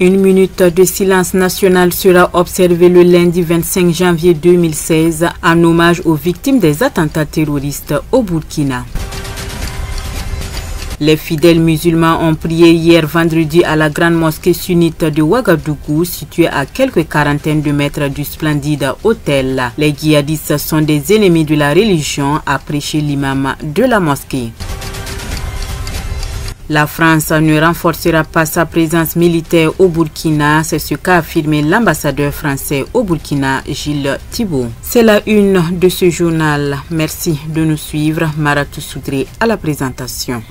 Une minute de silence national sera observée le lundi 25 janvier 2016 en hommage aux victimes des attentats terroristes au Burkina. Les fidèles musulmans ont prié hier vendredi à la grande mosquée sunnite de Ouagadougou, située à quelques quarantaines de mètres du splendide hôtel. Les djihadistes sont des ennemis de la religion, a prêché l'imam de la mosquée. La France ne renforcera pas sa présence militaire au Burkina, c'est ce qu'a affirmé l'ambassadeur français au Burkina, Gilles Thibault. C'est la une de ce journal. Merci de nous suivre. Maratou Soudré à la présentation.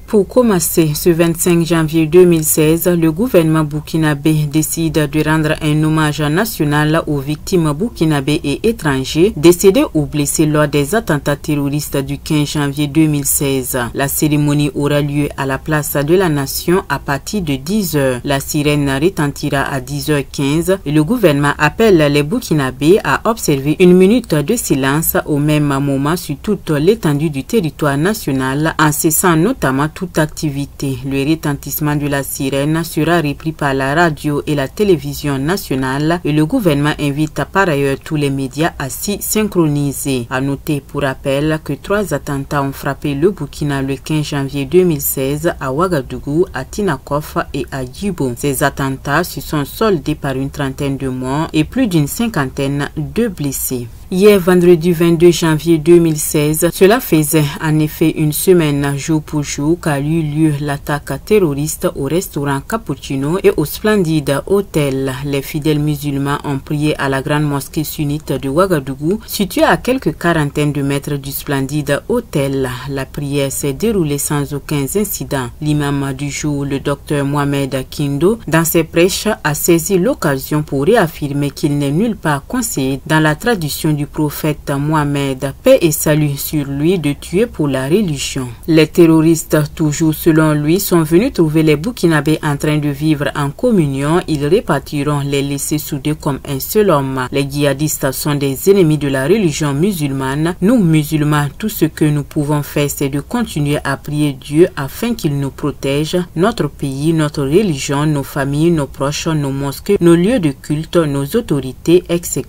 Pour commencer, ce 25 janvier 2016, le gouvernement burkinabé décide de rendre un hommage national aux victimes burkinabés et étrangers décédés ou blessés lors des attentats terroristes du 15 janvier 2016. La cérémonie aura lieu à la place de la Nation à partir de 10 h. La sirène retentira à 10 h 15 et le gouvernement appelle les burkinabés à observer une minute de silence au même moment sur toute l'étendue du territoire national en cessant notamment toute activité. Le retentissement de la sirène sera repris par la radio et la télévision nationale et le gouvernement invite par ailleurs tous les médias à s'y synchroniser. À noter pour rappel que 3 attentats ont frappé le Burkina le 15 janvier 2016 à Ouagadougou, à Tinakov et à Djibo. Ces attentats se sont soldés par une trentaine de morts et plus d'une cinquantaine de blessés. Hier, vendredi 22 janvier 2016, cela faisait en effet une semaine jour pour jour qu'a eu lieu l'attaque terroriste au restaurant Cappuccino et au splendide hôtel. Les fidèles musulmans ont prié à la grande mosquée sunnite de Ouagadougou, située à quelques quarantaines de mètres du splendide hôtel. La prière s'est déroulée sans aucun incident. L'imam du jour, le docteur Mohamed Kindo, dans ses prêches, a saisi l'occasion pour réaffirmer qu'il n'est nulle part conseillé dans la tradition du prophète Mohamed, paix et salut sur lui, de tuer pour la religion. Les terroristes, toujours selon lui, sont venus trouver les Burkinabés en train de vivre en communion. Ils répartiront les laissés soudés comme un seul homme. Les djihadistes sont des ennemis de la religion musulmane. Nous, musulmans, tout ce que nous pouvons faire, c'est de continuer à prier Dieu afin qu'il nous protège, notre pays, notre religion, nos familles, nos proches, nos mosquées, nos lieux de culte, nos autorités, etc.,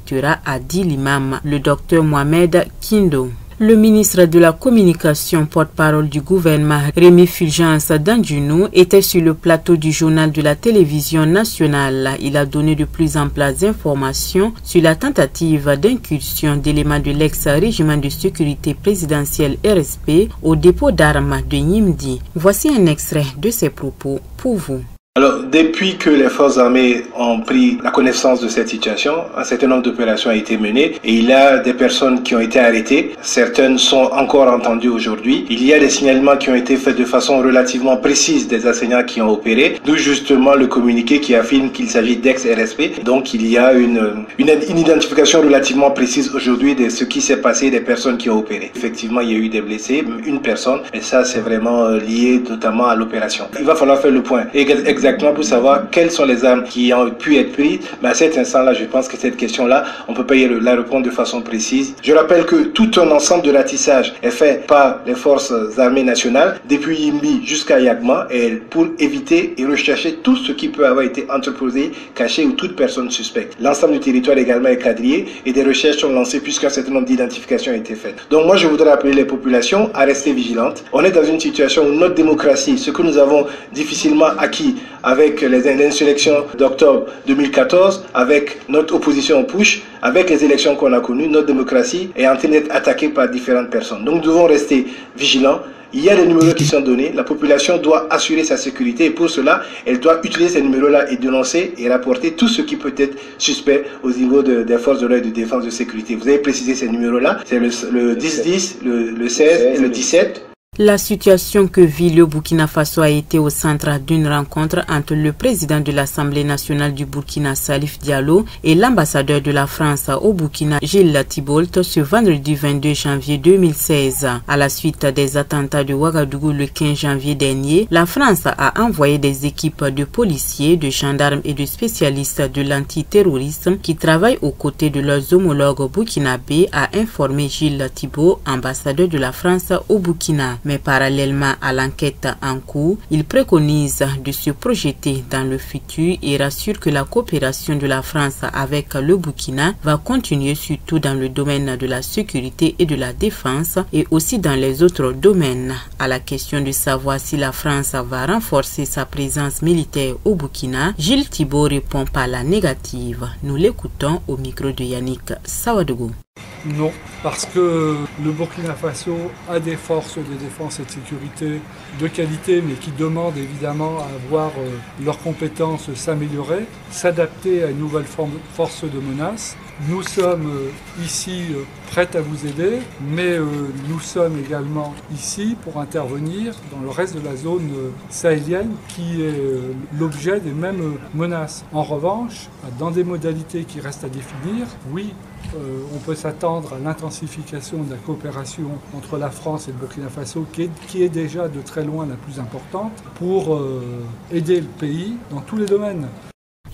a dit l'imam, le docteur Mohamed Kindo. Le ministre de la Communication, porte-parole du gouvernement, Rémi Fulgence Dandjunou, était sur le plateau du journal de la télévision nationale. Il a donné de plus amples informations sur la tentative d'incursion d'éléments de l'ex-régiment de sécurité présidentielle RSP au dépôt d'armes de Nimdi. Voici un extrait de ses propos pour vous. Alors, depuis que les forces armées ont pris la connaissance de cette situation, un certain nombre d'opérations a été mené et il y a des personnes qui ont été arrêtées. Certaines sont encore entendues aujourd'hui. Il y a des signalements qui ont été faits de façon relativement précise des enseignants qui ont opéré, d'où justement le communiqué qui affirme qu'il s'agit d'ex-RSP. Donc, il y a une identification relativement précise aujourd'hui de ce qui s'est passé, des personnes qui ont opéré. Effectivement, il y a eu des blessés, une personne, et ça, c'est vraiment lié notamment à l'opération. Il va falloir faire le point. Exactement pour savoir quelles sont les armes qui ont pu être prises. Mais à cet instant-là, je pense que cette question-là, on ne peut pas la répondre de façon précise. Je rappelle que tout un ensemble de ratissage est fait par les forces armées nationales, depuis Yimbi jusqu'à Yagma, et pour éviter et rechercher tout ce qui peut avoir été entreposé, caché ou toute personne suspecte. L'ensemble du territoire également est quadrillé et des recherches sont lancées puisqu'un certain nombre d'identifications ont été faites. Donc moi, je voudrais appeler les populations à rester vigilantes. On est dans une situation où notre démocratie, ce que nous avons difficilement acquis avec les insurrections d'octobre 2014, avec notre opposition au push, avec les élections qu'on a connues, notre démocratie est en train d'être attaquée par différentes personnes. Donc nous devons rester vigilants. Il y a des numéros qui sont donnés, la population doit assurer sa sécurité et pour cela, elle doit utiliser ces numéros-là et dénoncer et rapporter tout ce qui peut être suspect au niveau des forces de l'ordre et de défense de sécurité. Vous avez précisé ces numéros-là, c'est le 10-10, le 16 et le 17. La situation que vit le Burkina Faso a été au centre d'une rencontre entre le président de l'Assemblée nationale du Burkina, Salif Diallo, et l'ambassadeur de la France au Burkina, Gilles Thibault, ce vendredi 22 janvier 2016. À la suite des attentats de Ouagadougou le 15 janvier dernier, la France a envoyé des équipes de policiers, de gendarmes et de spécialistes de l'antiterrorisme qui travaillent aux côtés de leurs homologues burkinabés, a informé Gilles Thibault, ambassadeur de la France au Burkina. Mais parallèlement à l'enquête en cours, il préconise de se projeter dans le futur et rassure que la coopération de la France avec le Burkina va continuer, surtout dans le domaine de la sécurité et de la défense et aussi dans les autres domaines. À la question de savoir si la France va renforcer sa présence militaire au Burkina, Gilles Thibault répond par la négative. Nous l'écoutons au micro de Yannick Sawadougou. Non, parce que le Burkina Faso a des forces de défense et de sécurité de qualité, mais qui demandent évidemment à voir leurs compétences s'améliorer, s'adapter à une nouvelle force de menace. Nous sommes ici prêts à vous aider, mais nous sommes également ici pour intervenir dans le reste de la zone sahélienne qui est l'objet des mêmes menaces. En revanche, dans des modalités qui restent à définir, oui, on peut s'attendre à l'intensification de la coopération entre la France et le Burkina Faso, qui est déjà de très loin la plus importante, pour aider le pays dans tous les domaines.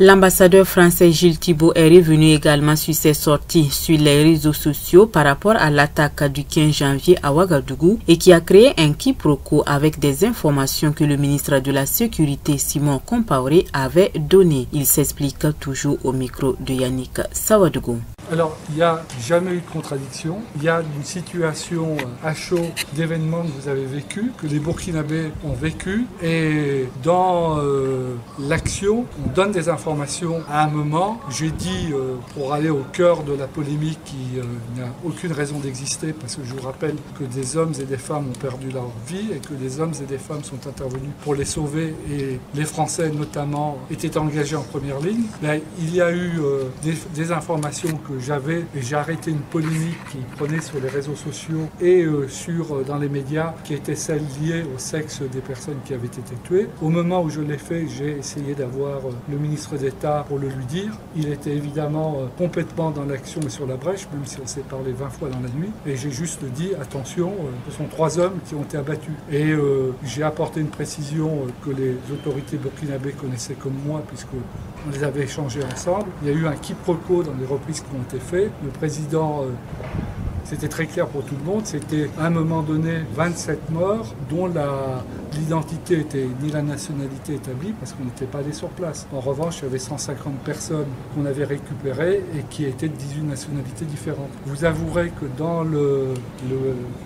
L'ambassadeur français Gilles Thibault est revenu également sur ses sorties sur les réseaux sociaux par rapport à l'attaque du 15 janvier à Ouagadougou et qui a créé un quiproquo avec des informations que le ministre de la Sécurité Simon Compaoré avait données. Il s'explique toujours au micro de Yannick Sawadougou. Alors, il n'y a jamais eu de contradiction. Il y a une situation à chaud d'événements que vous avez vécu, que les Burkinabés ont vécu. Et dans l'action, on donne des informations à un moment. J'ai dit, pour aller au cœur de la polémique qui n'a aucune raison d'exister, parce que je vous rappelle que des hommes et des femmes ont perdu leur vie et que des hommes et des femmes sont intervenus pour les sauver. Et les Français, notamment, étaient engagés en première ligne. Mais il y a eu des informations que j'avais, et j'ai arrêté une polémique qui prenait sur les réseaux sociaux et dans les médias, qui était celle liée au sexe des personnes qui avaient été tuées. Au moment où je l'ai fait, j'ai essayé d'avoir le ministre d'État pour le lui dire. Il était évidemment complètement dans l'action et sur la brèche, même si on s'est parlé 20 fois dans la nuit. Et j'ai juste dit, attention, ce sont 3 hommes qui ont été abattus. Et j'ai apporté une précision que les autorités burkinabées connaissaient comme moi, puisqu'on les avait échangés ensemble. Il y a eu un quiproquo dans les reprises qui ont été faites. Le président, c'était très clair pour tout le monde, c'était à un moment donné 27 morts dont l'identité était ni la nationalité établie parce qu'on n'était pas allé sur place. En revanche, il y avait 150 personnes qu'on avait récupérées et qui étaient de 18 nationalités différentes. Vous avouerez que dans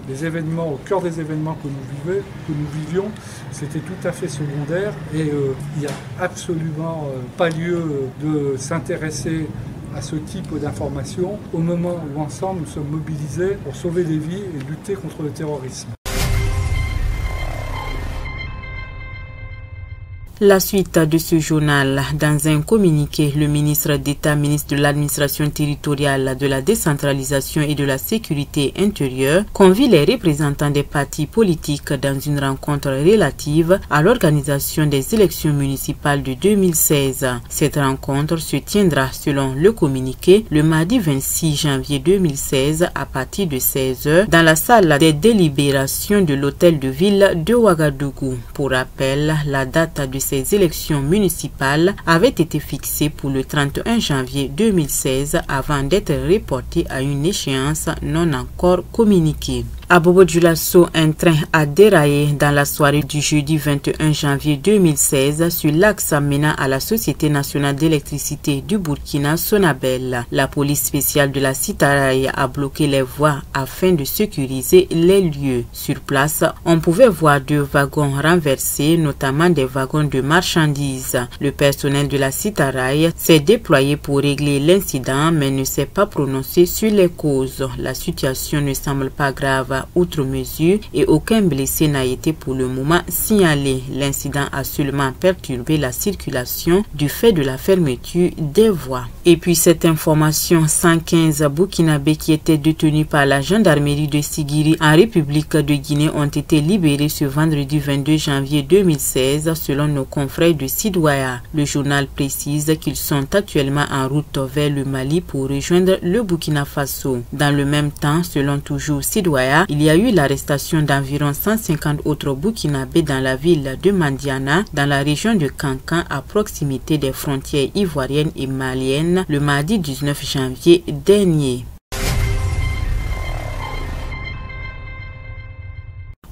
les événements, au cœur des événements que nous vivions, c'était tout à fait secondaire et il n'y a absolument pas lieu de s'intéresser à ce type d'informations au moment où ensemble nous sommes mobilisés pour sauver des vies et lutter contre le terrorisme. La suite de ce journal. Dans un communiqué, le ministre d'État, ministre de l'administration territoriale, de la décentralisation et de la sécurité intérieure, convie les représentants des partis politiques dans une rencontre relative à l'organisation des élections municipales de 2016. Cette rencontre se tiendra, selon le communiqué, le mardi 26 janvier 2016 à partir de 16h dans la salle des délibérations de l'hôtel de ville de Ouagadougou. Pour rappel, la date de ces élections municipales avaient été fixées pour le 31 janvier 2016 avant d'être reportées à une échéance non encore communiquée. À Bobo-Dioulasso, un train a déraillé dans la soirée du jeudi 21 janvier 2016 sur l'axe menant à la Société nationale d'électricité du Burkina, Sonabel. La police spéciale de la Citaraï a bloqué les voies afin de sécuriser les lieux. Sur place, on pouvait voir 2 wagons renversés, notamment des wagons de marchandises. Le personnel de la Citaraï s'est déployé pour régler l'incident, mais ne s'est pas prononcé sur les causes. La situation ne semble pas grave outre mesure et aucun blessé n'a été pour le moment signalé. L'incident a seulement perturbé la circulation du fait de la fermeture des voies. Et puis cette information, 115 Burkinabés qui étaient détenus par la gendarmerie de Sigiri en République de Guinée ont été libérés ce vendredi 22 janvier 2016 selon nos confrères de Sidwaya. Le journal précise qu'ils sont actuellement en route vers le Mali pour rejoindre le Burkina Faso. Dans le même temps, selon toujours Sidwaya, il y a eu l'arrestation d'environ 150 autres Burkinabés dans la ville de Mandiana, dans la région de Kankan, à proximité des frontières ivoiriennes et maliennes, le mardi 19 janvier dernier.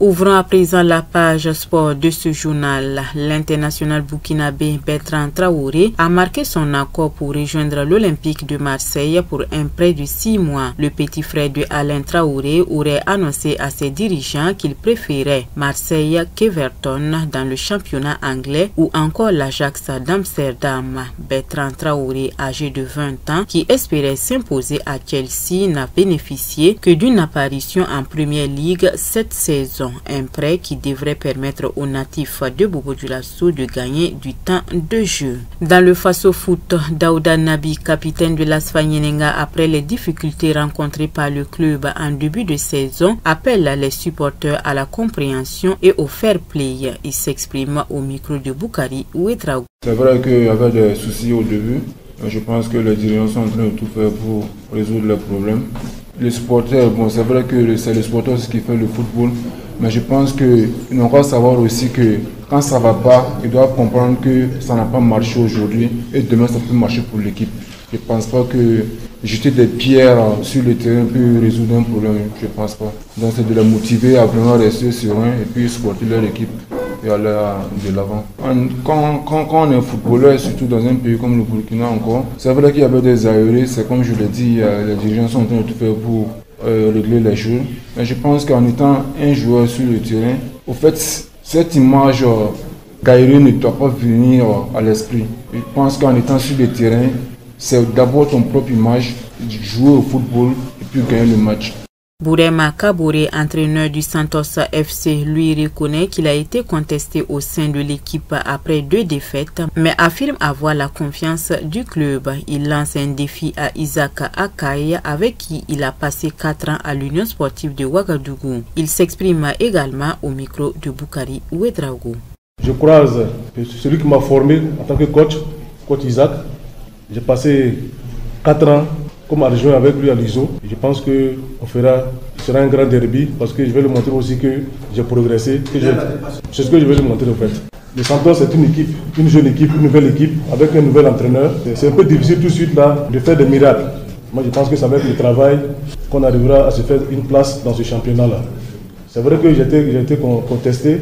Ouvrons à présent la page sport de ce journal. L'international burkinabé Bertrand Traoré a marqué son accord pour rejoindre l'Olympique de Marseille pour un prêt de 6 mois. Le petit frère de Alain Traoré aurait annoncé à ses dirigeants qu'il préférait Marseille qu'Everton dans le championnat anglais ou encore l'Ajax d'Amsterdam. Bertrand Traoré, âgé de 20 ans, qui espérait s'imposer à Chelsea, n'a bénéficié que d'une apparition en Première Ligue cette saison. Un prêt qui devrait permettre aux natifs de Bobo Dioulasso de gagner du temps de jeu. Dans le Faso Foot, Daouda Nabi, capitaine de l'AS Fagnénénga, après les difficultés rencontrées par le club en début de saison, appelle les supporters à la compréhension et au fair play. Il s'exprime au micro de Boukari Ouedraogo. C'est vrai qu'il y avait des soucis au début. Je pense que les dirigeants sont en train de tout faire pour résoudre les problèmes. Les supporters, bon, c'est vrai que c'est les supporters qui font le football, mais je pense qu'ils doivent savoir aussi que quand ça ne va pas, ils doivent comprendre que ça n'a pas marché aujourd'hui et demain ça peut marcher pour l'équipe. Je ne pense pas que jeter des pierres sur le terrain peut résoudre un problème, je ne pense pas. Donc c'est de les motiver à vraiment rester serein et puis supporter leur équipe et aller de l'avant. Quand on est footballeur, surtout dans un pays comme le Burkina encore, c'est vrai qu'il y avait des aérés, c'est comme je l'ai dit, les dirigeants sont en train de tout faire pour régler les choses. Mais je pense qu'en étant un joueur sur le terrain, au fait, cette image aérée ne doit pas venir à l'esprit. Je pense qu'en étant sur le terrain, c'est d'abord ton propre image, jouer au football et puis gagner le match. Bourema Kaboré, entraîneur du Santos FC, lui reconnaît qu'il a été contesté au sein de l'équipe après 2 défaites, mais affirme avoir la confiance du club. Il lance un défi à Isaac Akaï, avec qui il a passé 4 ans à l'Union sportive de Ouagadougou. Il s'exprime également au micro de Boukari Ouedraogo. Je croise que celui qui m'a formé en tant que coach Isaac. J'ai passé 4 ans comme adjoint avec lui à l'ISO. Je pense que ce sera un grand derby parce que je vais lui montrer aussi que j'ai progressé. C'est ce que je vais lui montrer en fait. Le Santos c'est une équipe, une jeune équipe, une nouvelle équipe avec un nouvel entraîneur. C'est un peu difficile tout de suite là de faire des miracles. Moi je pense que c'est avec le travail qu'on arrivera à se faire une place dans ce championnat là. C'est vrai que j'ai été contesté.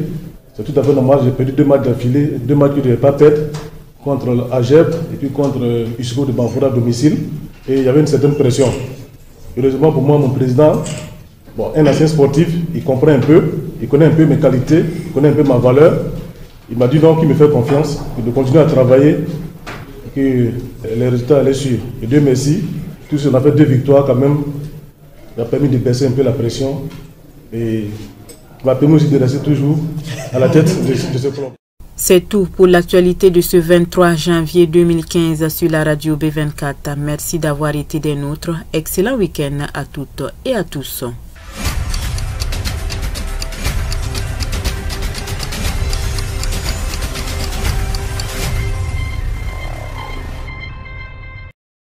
C'est tout à fait normal, j'ai perdu 2 matchs d'affilée, 2 matchs que je ne devais pas perdre contre Agep et puis contre Isco de Banfoura à domicile. Et il y avait une certaine pression. Heureusement pour moi, mon président, un ancien sportif, il comprend un peu, il connaît un peu mes qualités, il connaît un peu ma valeur. Il m'a dit donc qu'il me fait confiance, de continuer à travailler et que les résultats allaient suivre. Et Dieu merci, tout ce qu'on a fait 2 victoires quand même, ça a permis de baisser un peu la pression et qui m'a permis aussi de rester toujours à la tête de ce club. C'est tout pour l'actualité de ce 23 janvier 2015 sur la radio B24. Merci d'avoir été des nôtres. Excellent week-end à toutes et à tous.